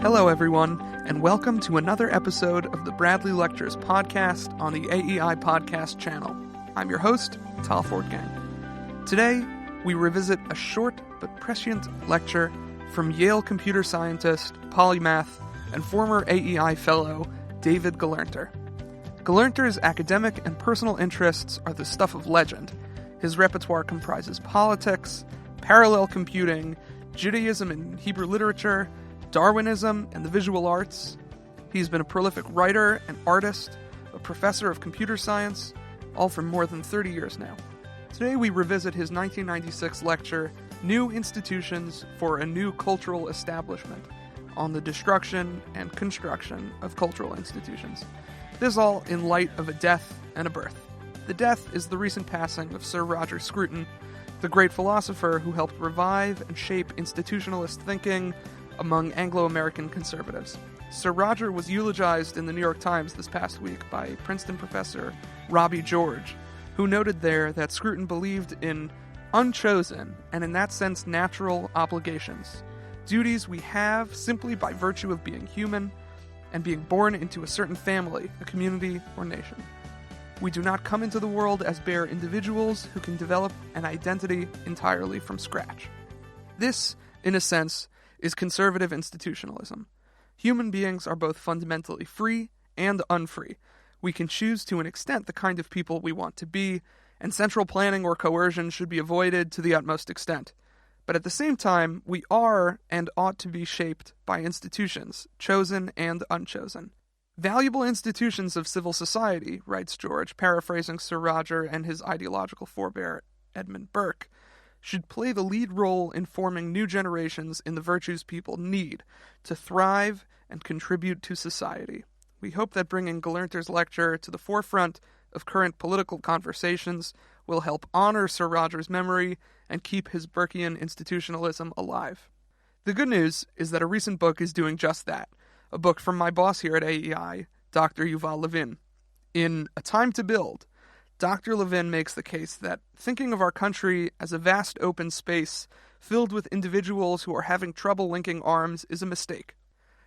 Hello, everyone, and welcome to another episode of the Bradley Lectures podcast on the AEI Podcast channel. I'm your host, Tal Fortgang. Today, we revisit a short but prescient lecture from Yale computer scientist, polymath, and former AEI fellow, David Gelernter. Gelernter's academic and personal interests are the stuff of legend. His repertoire comprises politics, parallel computing, Judaism and Hebrew literature, Darwinism, and the visual arts. He's been a prolific writer and artist, a professor of computer science, all for more than 30 years now. Today we revisit his 1996 lecture, New Institutions for a New Cultural Establishment, on the destruction and construction of cultural institutions. This all in light of a death and a birth. The death is the recent passing of Sir Roger Scruton, the great philosopher who helped revive and shape institutionalist thinking among Anglo-American conservatives. Sir Roger was eulogized in the New York Times this past week by Princeton professor Robbie George, who noted there that Scruton believed in unchosen, and in that sense natural, obligations, duties we have simply by virtue of being human and being born into a certain family, a community, or nation. We do not come into the world as bare individuals who can develop an identity entirely from scratch. This, in a sense, is conservative institutionalism. Human beings are both fundamentally free and unfree. We can choose to an extent the kind of people we want to be, and central planning or coercion should be avoided to the utmost extent. But at the same time, we are and ought to be shaped by institutions, chosen and unchosen. Valuable institutions of civil society, writes George, paraphrasing Sir Roger and his ideological forebear Edmund Burke, should play the lead role in forming new generations in the virtues people need to thrive and contribute to society. We hope that bringing Gelernter's lecture to the forefront of current political conversations will help honor Sir Roger's memory and keep his Burkean institutionalism alive. The good news is that a recent book is doing just that, a book from my boss here at AEI, Dr. Yuval Levin. In A Time to Build, Dr. Levin makes the case that thinking of our country as a vast open space filled with individuals who are having trouble linking arms is a mistake.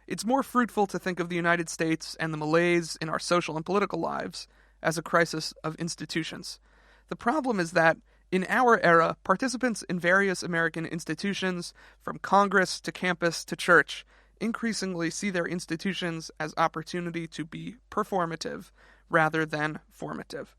It's more fruitful to think of the United States and the malaise in our social and political lives as a crisis of institutions. The problem is that, in our era, participants in various American institutions, from Congress to campus to church, increasingly see their institutions as opportunity to be performative rather than formative.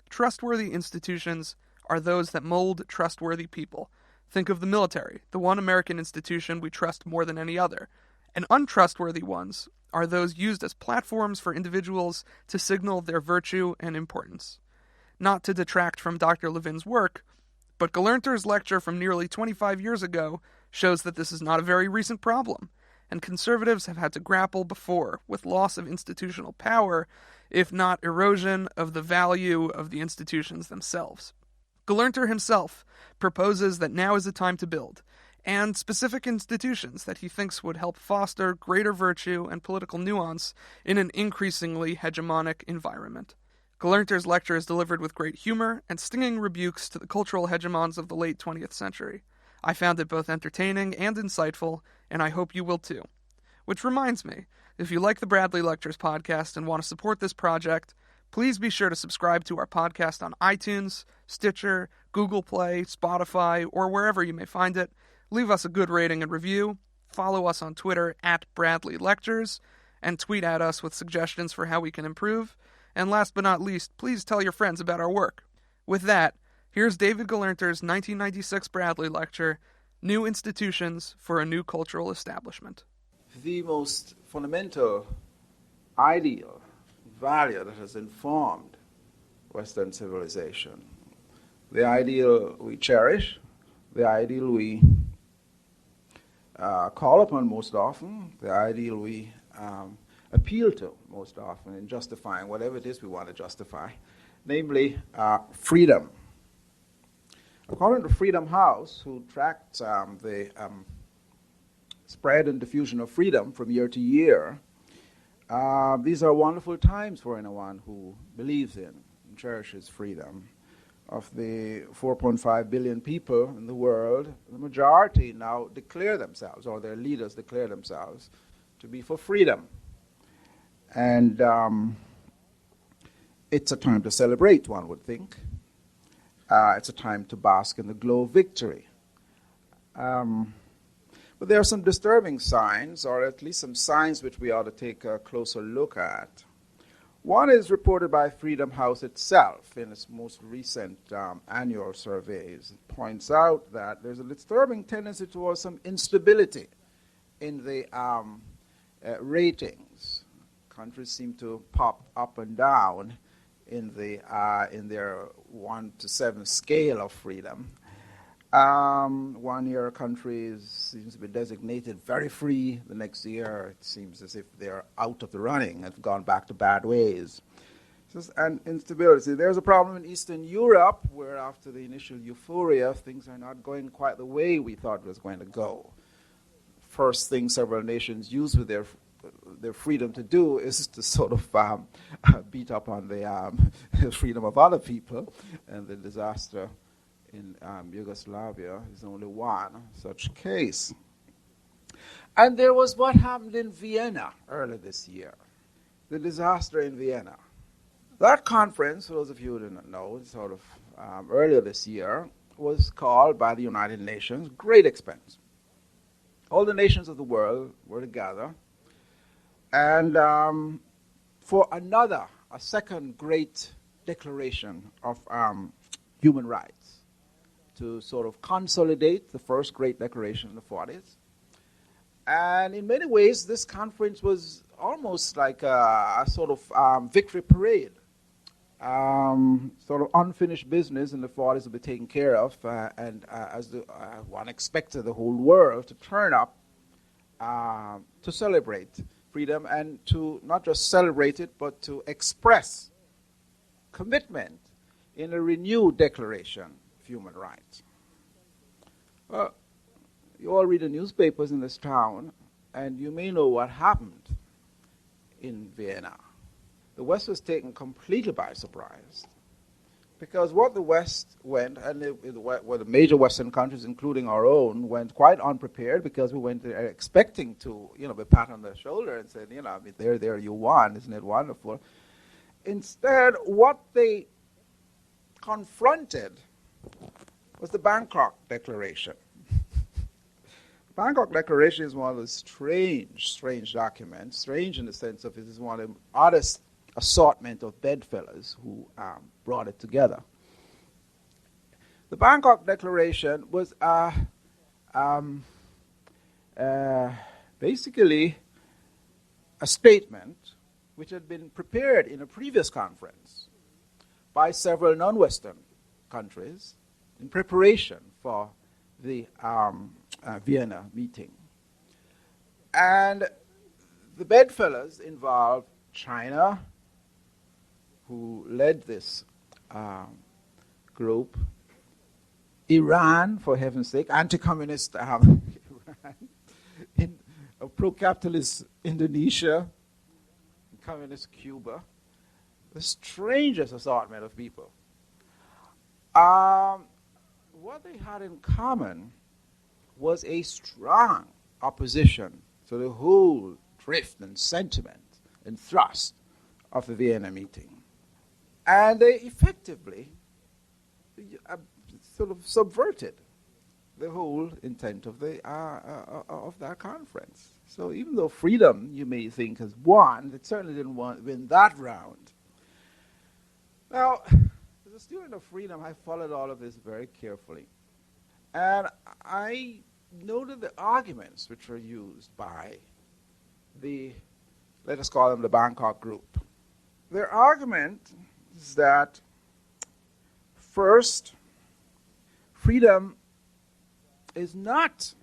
Trustworthy institutions are those that mold trustworthy people. Think of the military, the one American institution we trust more than any other. And untrustworthy ones are those used as platforms for individuals to signal their virtue and importance. Not to detract from Dr. Levin's work, but Gelernter's lecture from nearly 25 years ago shows that this is not a very recent problem, and conservatives have had to grapple before with loss of institutional power, if not erosion of the value of the institutions themselves. Gelernter himself proposes that now is the time to build, and specific institutions that he thinks would help foster greater virtue and political nuance in an increasingly hegemonic environment. Gelernter's lecture is delivered with great humor and stinging rebukes to the cultural hegemons of the late 20th century. I found it both entertaining and insightful, and I hope you will too. Which reminds me, if you like the Bradley Lectures podcast and want to support this project, please be sure to subscribe to our podcast on iTunes, Stitcher, Google Play, Spotify, or wherever you may find it. Leave us a good rating and review, follow us on Twitter at Bradley Lectures, and tweet at us with suggestions for how we can improve. And last but not least, please tell your friends about our work. With that, here's David Gelernter's 1996 Bradley Lecture, New Institutions for a New Cultural Establishment. The most fundamental ideal, value that has informed Western civilization, the ideal we cherish, the ideal we call upon most often, the ideal we appeal to most often in justifying whatever it is we want to justify, namely freedom. According to Freedom House, who tracked the spread and diffusion of freedom from year to year, these are wonderful times for anyone who believes in and cherishes freedom. Of the 4.5 billion people in the world, the majority now declare themselves, or their leaders declare themselves, to be for freedom. And it's a time to celebrate, one would think. It's a time to bask in the glow of victory. But there are some disturbing signs, or at least some signs which we ought to take a closer look at. One is reported by Freedom House itself in its most recent annual surveys. It points out that there's a disturbing tendency towards some instability in the ratings. Countries seem to pop up and down in their 1 to 7 scale of freedom. 1 year a country seems to be designated very free. The next year it seems as if they're out of the running and have gone back to bad ways. And instability. There's a problem in Eastern Europe where after the initial euphoria, things are not going quite the way we thought it was going to go. First thing several nations use with their freedom to do is to sort of beat up on the freedom of other people, and the disaster in Yugoslavia is only one such case. And there was what happened in Vienna earlier this year, the disaster in Vienna. That conference, for those of you who didn't know, sort of earlier this year, was called by the United Nations, great expense. All the nations of the world were together, and for a second great declaration of human rights, to sort of consolidate the first great declaration in the 40s. And in many ways, this conference was almost like a sort of victory parade. Sort of unfinished business in the 40s to be taken care of, and as one expected the whole world to turn up to celebrate freedom, and to not just celebrate it, but to express commitment in a renewed declaration of human rights. Well, you all read the newspapers in this town, and you may know what happened in Vienna. The West was taken completely by surprise, because what the West went, and the major Western countries, including our own, went quite unprepared, because we went there expecting to, be pat on the shoulder and said, there you won, isn't it wonderful? Instead, what they confronted was the Bangkok Declaration. The Bangkok Declaration is one of those strange documents, strange in the sense of it is one of the oddest assortment of bedfellows who brought it together. The Bangkok Declaration was basically a statement which had been prepared in a previous conference by several non-Western countries in preparation for the Vienna meeting. And the bedfellows involved China, who led this group, Iran, for heaven's sake, anti-communist Iran, pro-capitalist Indonesia, communist Cuba, the strangest assortment of people. What they had in common was a strong opposition to the whole drift and sentiment and thrust of the Vienna meeting. And they effectively sort of subverted the whole intent of that conference. So even though freedom, you may think, has won, it certainly didn't win that round. Now, as a student of freedom, I followed all of this very carefully. And I noted the arguments which were used by let us call them the Bangkok group. Their argument is that, first, freedom is not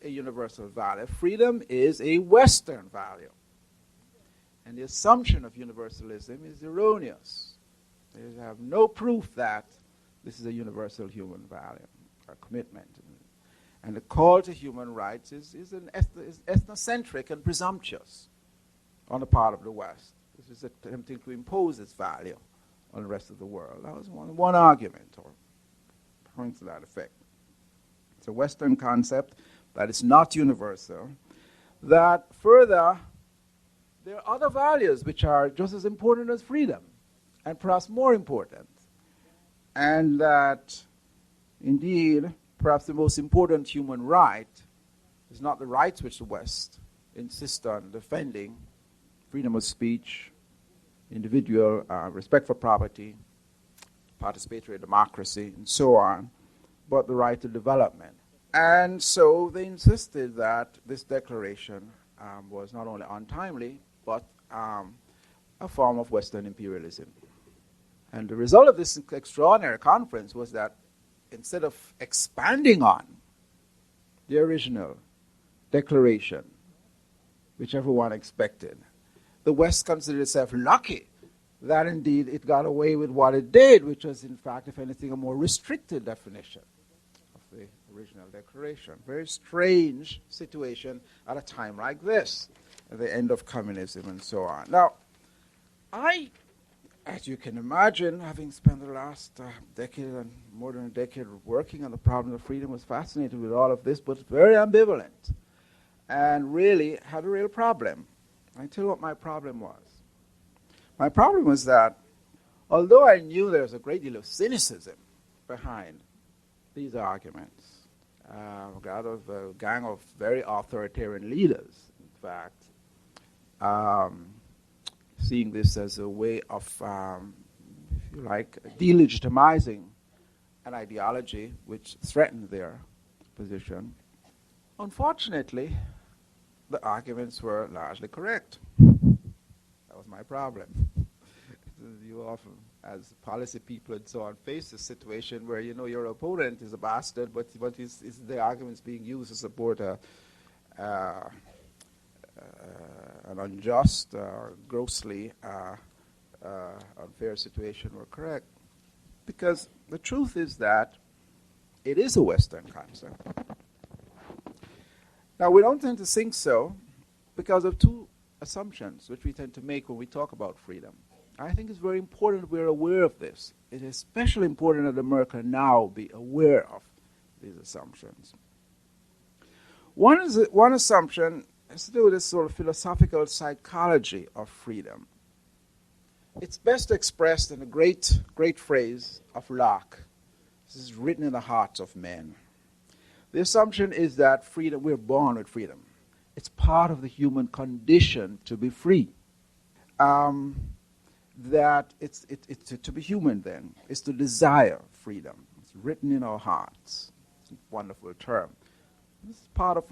a universal value. Freedom is a Western value. And the assumption of universalism is erroneous. They have no proof that this is a universal human value or commitment. And the call to human rights is ethnocentric and presumptuous on the part of the West. This is attempting to impose its value on the rest of the world. That was one argument, or points to that effect. It's a Western concept that is not universal, that further, there are other values which are just as important as freedom, and perhaps more important. And that, indeed, perhaps the most important human right is not the rights which the West insists on defending: freedom of speech, individual respect for property, participatory democracy, and so on, but the right to development. And so they insisted that this declaration was not only untimely, but a form of Western imperialism. And the result of this extraordinary conference was that instead of expanding on the original declaration, which everyone expected, the West considered itself lucky that indeed it got away with what it did, which was in fact, if anything, a more restricted definition of the original declaration. Very strange situation at a time like this, at the end of communism and so on. Now, as you can imagine, having spent the last decade and more than a decade working on the problem of freedom, was fascinated with all of this, but very ambivalent, and really had a real problem. I tell you what my problem was. My problem was that, although I knew there was a great deal of cynicism behind these arguments, out of a gang of very authoritarian leaders, in fact, seeing this as a way of, if you like, delegitimizing an ideology which threatened their position. Unfortunately, the arguments were largely correct. That was my problem. You often, as policy people and so on, face a situation where, you know, your opponent is a bastard, but is the arguments being used to support an unjust, grossly unfair situation were correct. Because the truth is that it is a Western concept. Now, we don't tend to think so because of two assumptions which we tend to make when we talk about freedom. I think it's very important we're aware of this. It is especially important that America now be aware of these assumptions. One assumption has to do with this sort of philosophical psychology of freedom. It's best expressed in a great phrase of Locke. This is written in the hearts of men. The assumption is that freedom, we're born with freedom. It's part of the human condition to be free. That it's to be human then is to desire freedom. It's written in our hearts. It's a wonderful term. This is part of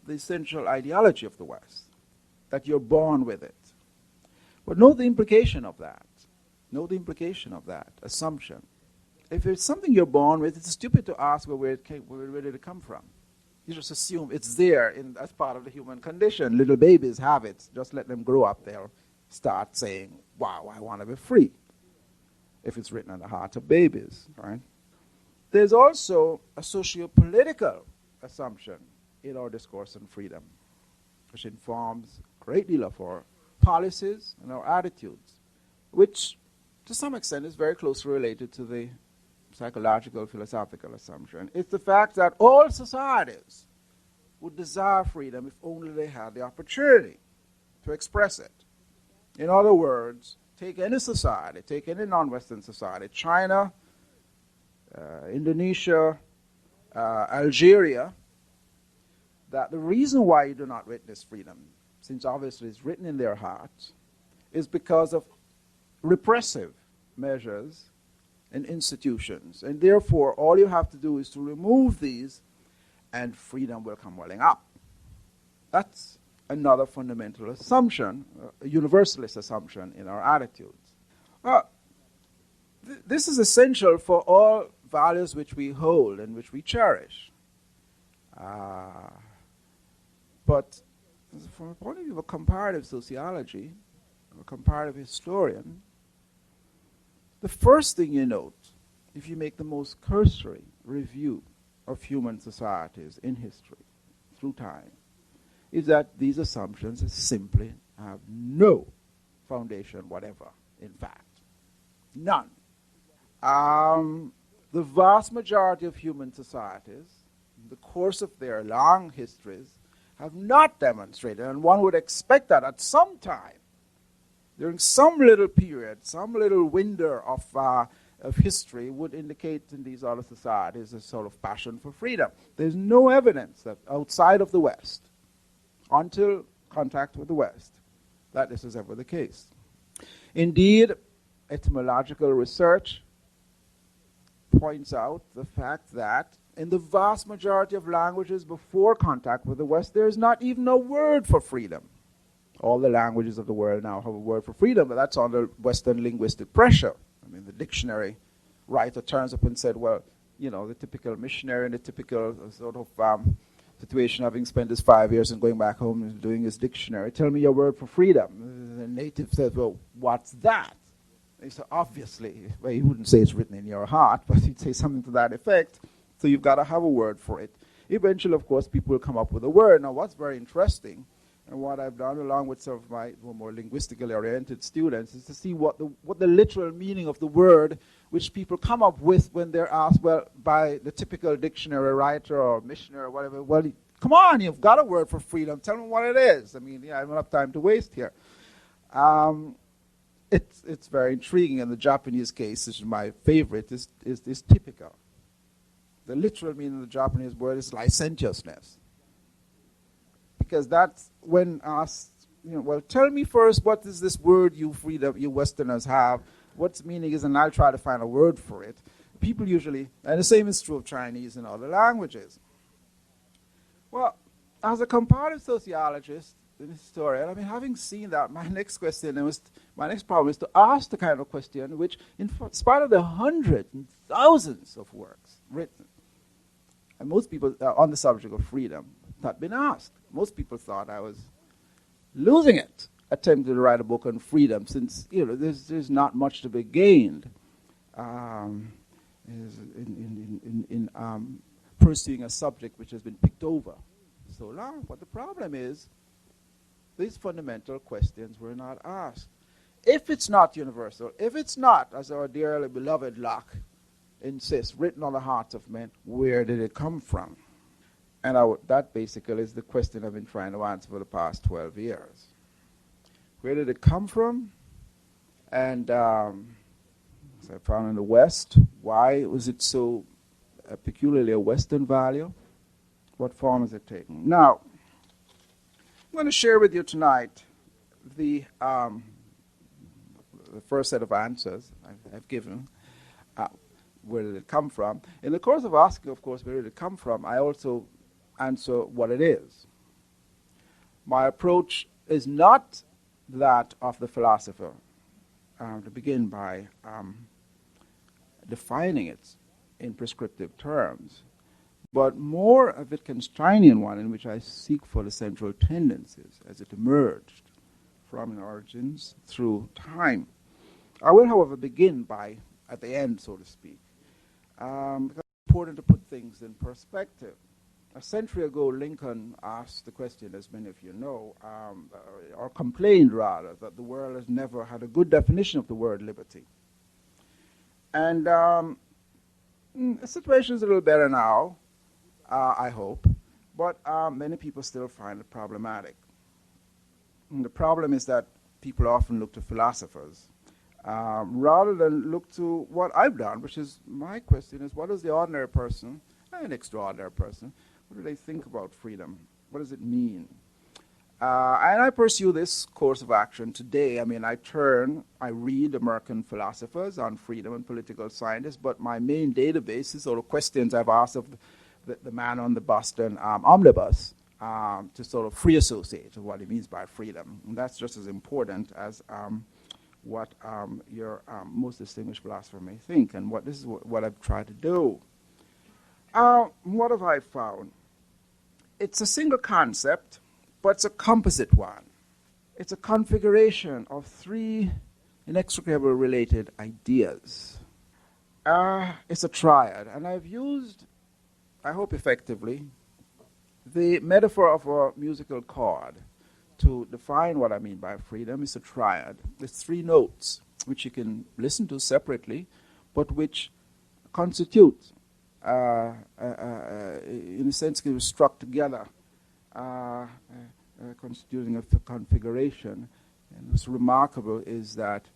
the essential ideology of the West, that you're born with it. But note the implication of that. Note the implication of that assumption. If it's something you're born with, it's stupid to ask where did it come from. You just assume it's there as part of the human condition. Little babies have it. Just let them grow up. They'll start saying, wow, I want to be free, if it's written on the heart of babies, right? There's also a socio-political assumption in our discourse on freedom, which informs a great deal of our policies and our attitudes, which to some extent is very closely related to the psychological, philosophical assumption. It's the fact that all societies would desire freedom if only they had the opportunity to express it. In other words, take any society, take any non-Western society, China, Indonesia, Algeria, that the reason why you do not witness freedom, since obviously it's written in their hearts, is because of repressive measures and institutions. And therefore, all you have to do is to remove these, and freedom will come welling up. That's another fundamental assumption, a universalist assumption in our attitudes. This is essential for all values which we hold and which we cherish. But from the point of view of a comparative sociology, a comparative historian, the first thing you note, if you make the most cursory review of human societies in history through time, is that these assumptions simply have no foundation whatever, in fact. None. The vast majority of human societies, in the course of their long histories, have not demonstrated, and one would expect that at some time, during some little period, some little window of history would indicate in these other societies a sort of passion for freedom. There's no evidence that outside of the West, until contact with the West, that this is ever the case. Indeed, etymological research points out the fact that in the vast majority of languages before contact with the West, there is not even a word for freedom. All the languages of the world now have a word for freedom, but that's under Western linguistic pressure. I mean, the dictionary writer turns up and said, well, you know, the typical missionary in the typical sort of situation, having spent his 5 years and going back home and doing his dictionary, tell me your word for freedom. The native says, well, what's that? He said, obviously, well, he wouldn't say it's written in your heart, but he'd say something to that effect. So you've got to have a word for it. Eventually, of course, people will come up with a word. Now, what's very interesting, and what I've done along with some of my more linguistically oriented students, is to see what the literal meaning of the word which people come up with when they're asked, well, by the typical dictionary writer or missionary or whatever, well, come on, you've got a word for freedom. Tell me what it is. I mean, I don't have time to waste here. It's very intriguing. In the Japanese case, which is my favorite, is typical. The literal meaning of the Japanese word is licentiousness. Because that's when asked, well, tell me first, what is this word you Westerners have? What's meaning is, and I'll try to find a word for it. People usually, and the same is true of Chinese and other languages. Well, as a comparative sociologist and historian, I mean, having seen that, my next problem is to ask the kind of question which, in spite of the hundreds and thousands of works written, and most people on the subject of freedom, not been asked. Most people thought I was losing it, attempting to write a book on freedom, since there's not much to be gained in pursuing a subject which has been picked over so long. But the problem is, these fundamental questions were not asked. If it's not universal, if it's not, as our dearly beloved Locke insists, written on the hearts of men, where did it come from? And that basically is the question I've been trying to answer for the past 12 years. Where did it come from? And as I found in the West, why was it so peculiarly a Western value? What form is it taking? Now, I'm going to share with you tonight the first set of answers I've given. Where did it come from? In the course of asking, of course, where did it come from, I also answer what it is. My approach is not that of the philosopher, to begin by defining it in prescriptive terms, but more a Wittgensteinian one, in which I seek for the central tendencies as it emerged from its origins through time. I will, however, begin by, at the end, so to speak, because it's important to put things in perspective. A century ago, Lincoln asked the question, as many of you know, or complained rather, that the world has never had a good definition of the word liberty. And the situation is a little better now, I hope, but many people still find it problematic. And the problem is that people often look to philosophers rather than look to what I've done, which is my question is, what does the ordinary person, an extraordinary person, what do they think about freedom? What does it mean? And I pursue this course of action today. I mean, I read American philosophers on freedom and political scientists, but my main database is sort of questions I've asked of the man on the Boston omnibus to sort of free associate with what he means by freedom. And that's just as important as what your most distinguished philosopher may think, and this is what I've tried to do. What have I found? It's a single concept, but it's a composite one. It's a configuration of three inextricably related ideas. It's a triad, and I've used, I hope effectively, the metaphor of a musical chord to define what I mean by freedom. It's a triad. It's three notes, which you can listen to separately, but which constitute, in a sense, can be struck together constituting a configuration. And what's remarkable is that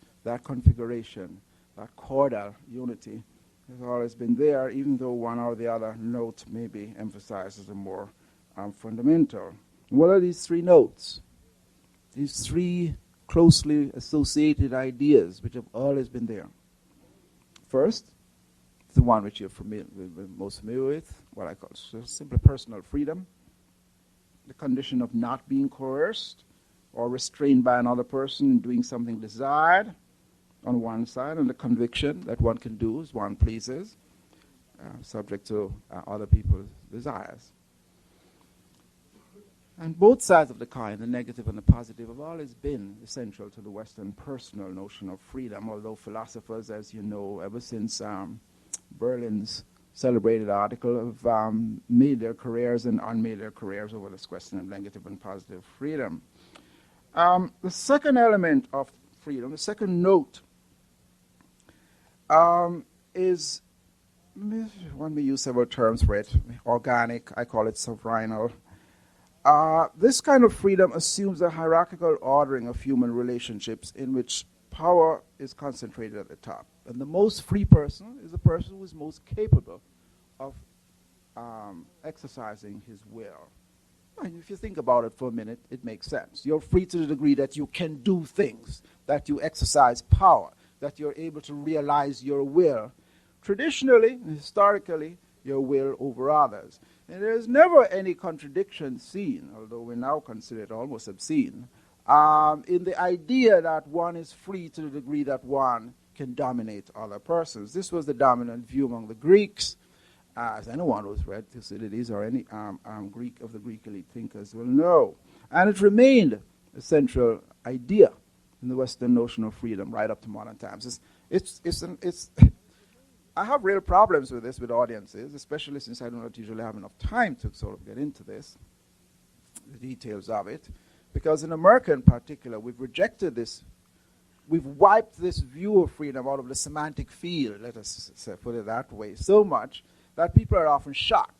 configuration, that chordal unity, has always been there, even though one or the other note maybe emphasizes a more fundamental. And what are these three notes? These three closely associated ideas which have always been there. First, the one which you're most familiar with, what I call simply personal freedom, the condition of not being coerced or restrained by another person in doing something desired on one side, and the conviction that one can do as one pleases, subject to other people's desires. And both sides of the coin, the negative and the positive, have always been essential to the Western personal notion of freedom, although philosophers, as you know, ever since Berlin's celebrated article, have made their careers and unmade their careers over this question of negative and positive freedom. The second element of freedom, the second note, is, one may use several terms for it, organic, I call it sovereignal. This kind of freedom assumes a hierarchical ordering of human relationships in which power is concentrated at the top. And the most free person is the person who is most capable of exercising his will. And if you think about it for a minute, it makes sense. You're free to the degree that you can do things, that you exercise power, that you're able to realize your will. Traditionally, historically, your will over others. And there's never any contradiction seen, although we now consider it almost obscene, in the idea that one is free to the degree that one can dominate other persons. This was the dominant view among the Greeks, as anyone who's read Thucydides or any Greek of the Greek elite thinkers will know. And it remained a central idea in the Western notion of freedom right up to modern times. I have real problems with this with audiences, especially since I do not usually have enough time to sort of get into this, the details of it. Because in America in particular, we've rejected this, we've wiped this view of freedom out of the semantic field, let us put it that way, so much that people are often shocked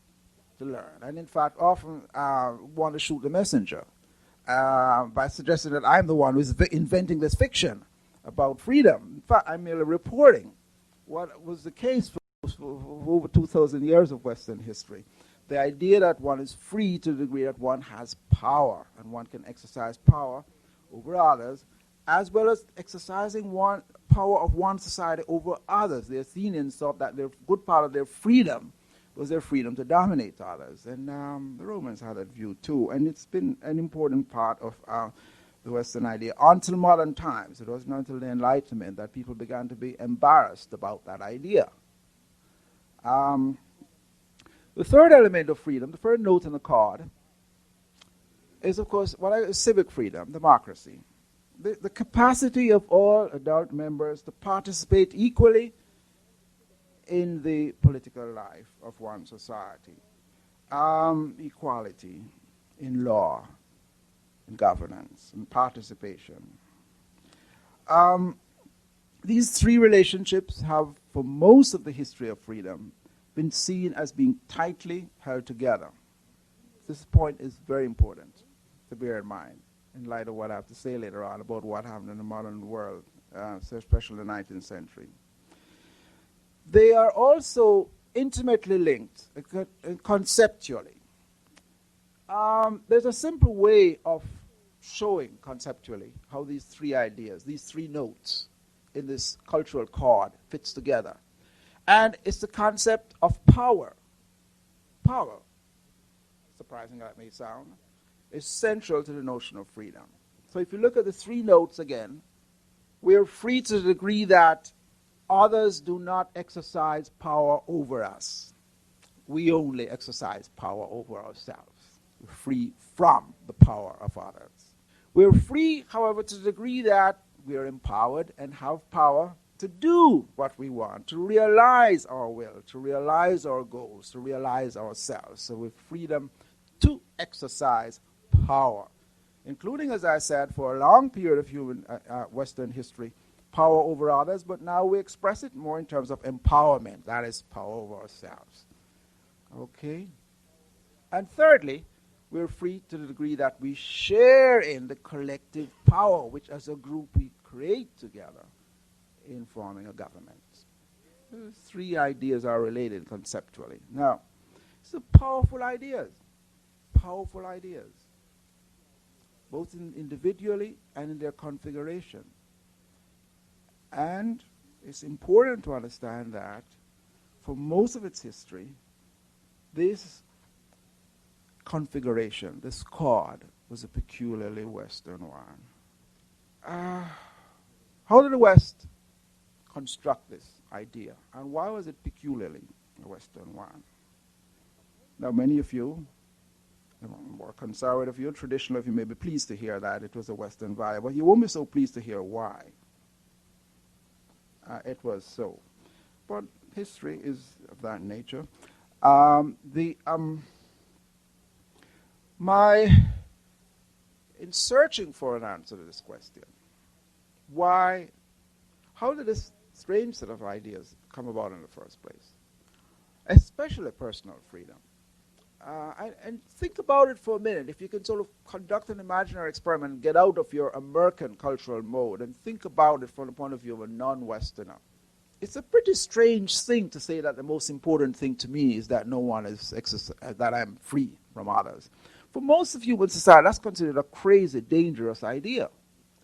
to learn, and in fact often want to shoot the messenger by suggesting that I'm the one who's inventing this fiction about freedom. In fact, I'm merely reporting what was the case for over 2,000 years of Western history. The idea that one is free to the degree that one has power, and one can exercise power over others, as well as exercising one power of one society over others. The Athenians thought that their good part of their freedom was their freedom to dominate others. And the Romans had that view too. And it's been an important part of the Western idea until modern times. It wasn't until the Enlightenment that people began to be embarrassed about that idea. The third element of freedom, the third note in the card, is of course civic freedom, democracy. The capacity of all adult members to participate equally in the political life of one society. Equality in law, in governance, in participation. These three relationships have, for most of the history of freedom, been seen as being tightly held together. This point is very important to bear in mind in light of what I have to say later on about what happened in the modern world, especially in the 19th century. They are also intimately linked conceptually. There's a simple way of showing conceptually how these three ideas, these three notes in this cultural chord fits together. And it's the concept of power. Power, surprising that may sound, is central to the notion of freedom. So if you look at the three notes again, we are free to the degree that others do not exercise power over us. We only exercise power over ourselves. We're free from the power of others. We're free, however, to the degree that we are empowered and have power to do what we want, to realize our will, to realize our goals, to realize ourselves. So with freedom to exercise power, including, as I said, for a long period of human Western history, power over others, but now we express it more in terms of empowerment. That is power over ourselves. Okay? And thirdly, We're free to the degree that we share in the collective power which as a group we create together in forming a government. Those three ideas are related conceptually. Now, these are powerful ideas, both individually and in their configuration. And it's important to understand that for most of its history, this configuration, this chord, was a peculiarly Western one. How did the West construct this idea, and why was it peculiarly a Western one? Now, many of you, more conservative, you're traditional, if you may be pleased to hear that it was a Western value, but you won't be so pleased to hear why it was so. But history is of that nature. In searching for an answer to this question, how did this strange set of ideas come about in the first place? Especially personal freedom. And think about it for a minute. If you can sort of conduct an imaginary experiment and get out of your American cultural mode and think about it from the point of view of a non-Westerner, it's a pretty strange thing to say that the most important thing to me is that no one is that I'm free from others. For most of human society, that's considered a crazy, dangerous idea.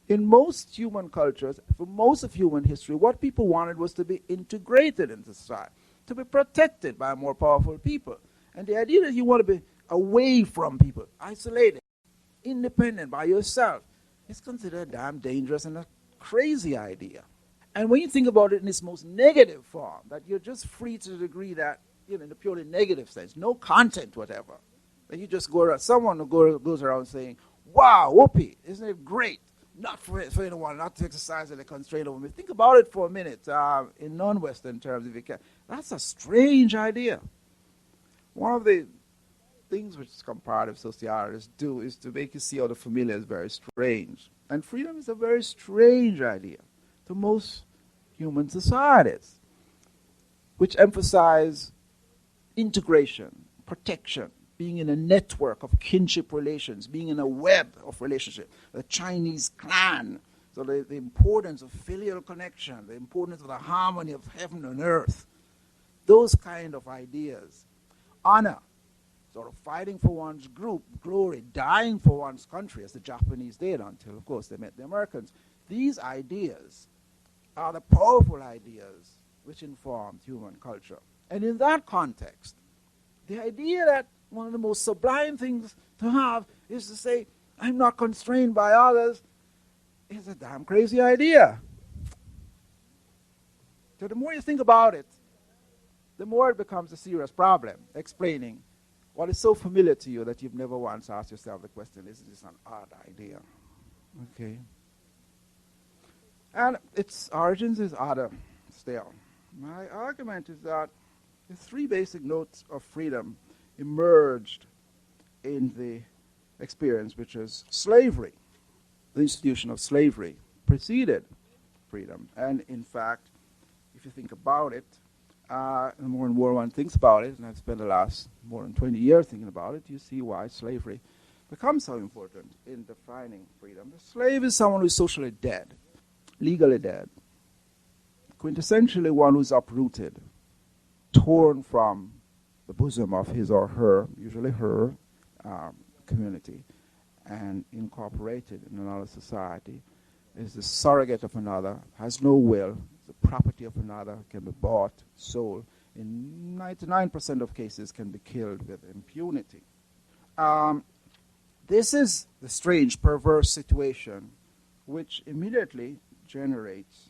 In most human cultures, for most of human history, what people wanted was to be integrated into society, to be protected by more powerful people. And the idea that you want to be away from people, isolated, independent by yourself, is considered a damn dangerous and a crazy idea. And when you think about it in its most negative form, that you're just free to the degree that, in a purely negative sense, no content whatever, that you just go around, someone who goes around saying, wow, whoopee, isn't it great? Not for anyone, not to exercise any constraint over me. Think about it for a minute in non-Western terms, if you can. That's a strange idea. One of the things which comparative sociologists do is to make you see how the familiar is very strange. And freedom is a very strange idea to most human societies, which emphasize integration, protection, being in a network of kinship relations, being in a web of relationship, the Chinese clan, so the importance of filial connection, the importance of the harmony of heaven and earth, those kind of ideas. Honor, sort of fighting for one's group, glory, dying for one's country, as the Japanese did until, of course, they met the Americans. These ideas are the powerful ideas which informed human culture. And in that context, the idea that one of the most sublime things to have is to say, I'm not constrained by others, is a damn crazy idea. So the more you think about it, the more it becomes a serious problem, explaining what is so familiar to you that you've never once asked yourself the question, is this an odd idea? Okay. And its origins is odder still. My argument is that the three basic notes of freedom emerged in the experience, which is slavery. The institution of slavery preceded freedom. And in fact, if you think about it, the more and more one thinks about it, and I've spent the last more than 20 years thinking about it, you see why slavery becomes so important in defining freedom. The slave is someone who's socially dead, legally dead, quintessentially one who's uprooted, torn from the bosom of his or her, usually her, community, and incorporated in another society, is the surrogate of another, has no will, the property of another, can be bought, sold, in 99% of cases can be killed with impunity. This is the strange, perverse situation which immediately generates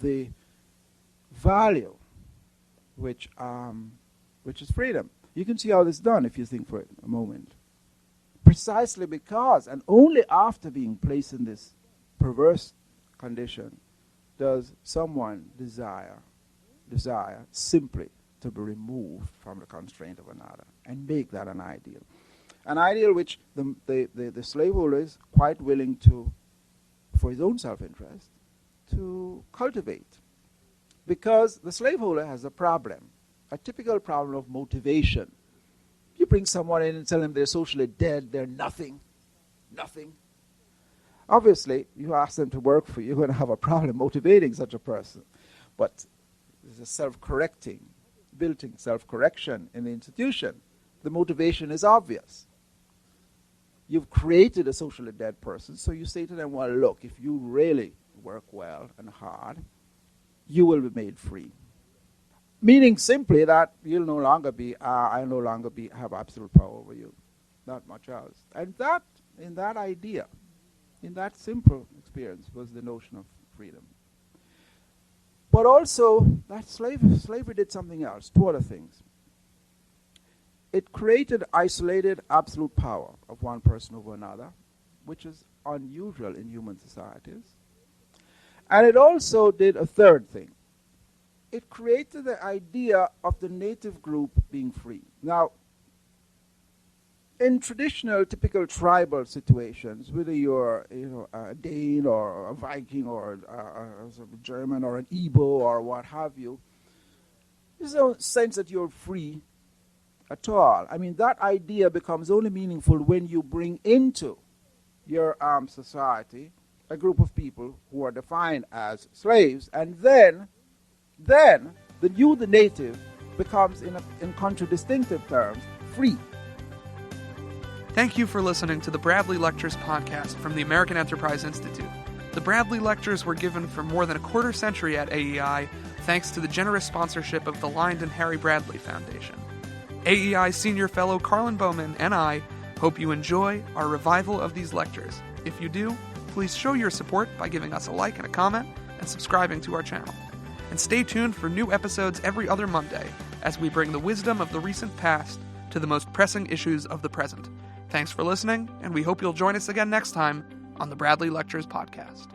the value which is freedom. You can see how this is done if you think for it a moment. Precisely because, and only after being placed in this perverse condition, does someone desire simply to be removed from the constraint of another and make that an ideal. An ideal which the slaveholder is quite willing to, for his own self-interest, to cultivate. Because the slaveholder has a problem, a typical problem of motivation. You bring someone in and tell them they're socially dead, they're nothing. Obviously, you ask them to work for you, you're going to have a problem motivating such a person. But there's a self-correcting, built-in self-correction in the institution. The motivation is obvious. You've created a socially dead person, so you say to them, well, look, if you really work well and hard, you will be made free. Meaning simply that you'll no longer be, I'll no longer have absolute power over you. Not much else. And that, in that idea, in that simple experience, was the notion of freedom. But also, that slavery did something else, two other things. It created isolated absolute power of one person over another, which is unusual in human societies. And it also did a third thing. It created the idea of the native group being free. Now, in traditional, typical tribal situations, whether you're a Dane or a Viking or a German or an Igbo or what have you, there's no sense that you're free at all. I mean, that idea becomes only meaningful when you bring into your society a group of people who are defined as slaves, and then the native becomes, in contradistinctive terms, free. Thank you for listening to the Bradley Lectures podcast from the American Enterprise Institute. The Bradley Lectures were given for more than a quarter century at AEI, thanks to the generous sponsorship of the Lined and Harry Bradley Foundation. AEI Senior Fellow Carlin Bowman and I hope you enjoy our revival of these lectures. If you do, please show your support by giving us a like and a comment and subscribing to our channel. And stay tuned for new episodes every other Monday as we bring the wisdom of the recent past to the most pressing issues of the present. Thanks for listening, and we hope you'll join us again next time on the Bradley Lectures podcast.